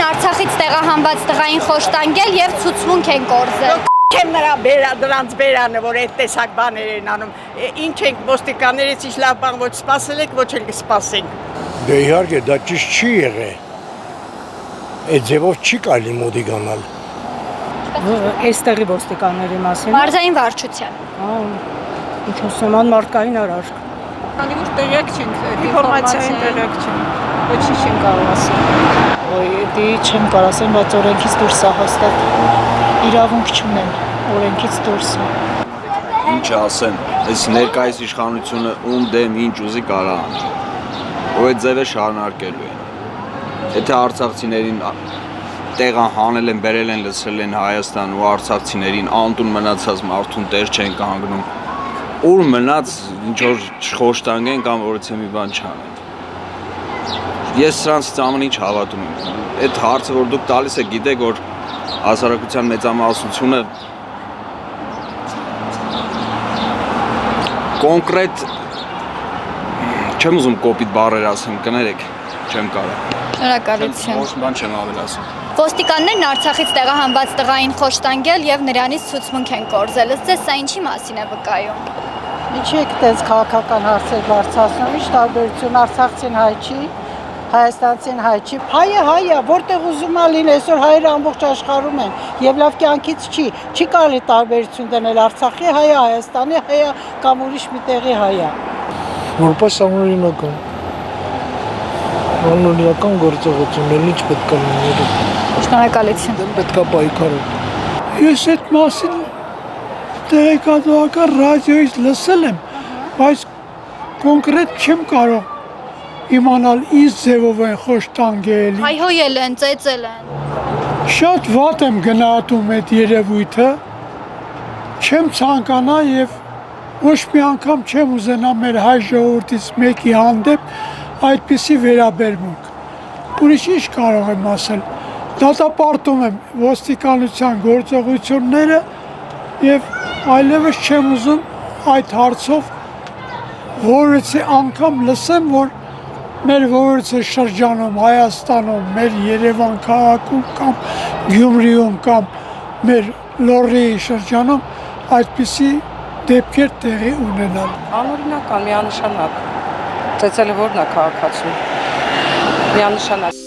Արցախից տեղահանված տղային խոշտանգել եւ ցուցմունք են կորզել։ Չեմ նրանց բերանը, որ այդ տեսակ բաներ են անում։ Ինչ ենք ոստիկաններից ինչ լավ բան ոչ սպասել եք, ոչ էլ կսպասենք։ Դե իհարկե դա ճիշտ չի եղել։ Այդ ձևով չի կարելի մոդի գանալ։ Այստեղի ոստիկանների մասին։ Մարզային վարչության։ Ինչ ասեմ, անմարդկային արարք։ Քանի որ տեղյակ չենք, Ինֆորմացիային տեղյակ չենք։ ոչինչ չենք կարող ասել։ Ոյ, դի չեմ կարող ասեմ, բայց օրենքից դուրս է հաստատ իրավունք չունեն, օրենքից դուրս է։ Ինչ ասեմ, այս ներկայիս իշխանությունը ում դեմ ինչ ուզի կարա անի։ Ու այդ ձևը շարունակելու են։ Եթե արցախցիներին տեղը հանել են, բերել են, լցրել են Հայաստան ու արցախցիներին անտուն մնացած մարդուն տեր չեն կանգնում։ Ուր մնաց ինչ որ չխոշտանգեն կամ որից մի բան չանեն։ Ես սրանցից ամեն ինչ հավատում եմ։ Այդ հարցը որ դուք տալիս եք, գիտեք որ հասարակության մեծամասնությունը կոնկրետ չեմ ուզում կոպիտ բառեր ասեմ, կներեք, չեմ կարող։ Շնորհակալություն։ Ոչ բան չեմ ավելացնում։ Ոստիկաններն Արցախից տեղահանված տղային խոշտանգել եւ նրանից ցուցմունք են կորզել։ Ըստ ձեզ սա ինչի մասին է վկայում։ Ինչի եք այդպես քաղաքական հարցեր բարձրացնում, ինչ տարբերություն արցախցին հայ չի, հայաստանցին հայ չի։ Հայը հայ է, որտեղ ուզում է լինի, այսօր հայերը ամբողջ աշխարհում են եւ լավ կյանքից չի կարելի տարբերություն դնել Արցախի հայը, Հայաստանի հայը կամ ուրիշ մի տեղի հայը։ Որպես անօրինական գործողություն էլ ինչ պետք է լինի։ Շնորհակալություն։ Պետք է պայքարել։ Ես այդ մասին տեղեկատվական ռադիոից լսել եմ, բայց կոնկրետ չեմ կարող իմանալ ինչ ձևով են խոշտանգել։ Հայհոյել են, ծեծել են։ Շատ վատ եմ գնահատում այդ երևույթը, չեմ ցանկանա եւ ոչ մի անգամ չեմ ուզենա մեր հայ ժողովրդից մեկի հանդեպ այդպիսի վերաբերմունք։ Ուրիշ ինչ կարող եմ ասել։ Դատապարտում եմ ոստիկանության գործողությունները եւ այլևս չեմ ուզում այդ հարցով որևէ անգամ լսեմ, որ մեր որևէ շրջանում, Հայաստանում, մեր Երևան քաղաքում կամ Գյումրիում կամ մեր Լոռիի շրջանում այդպիսի դեպքեր տեղի ունենալ։ Անօրինական, միանշանակ։ Ծեծելը որն է քաղաքացու։ Միանշանակ։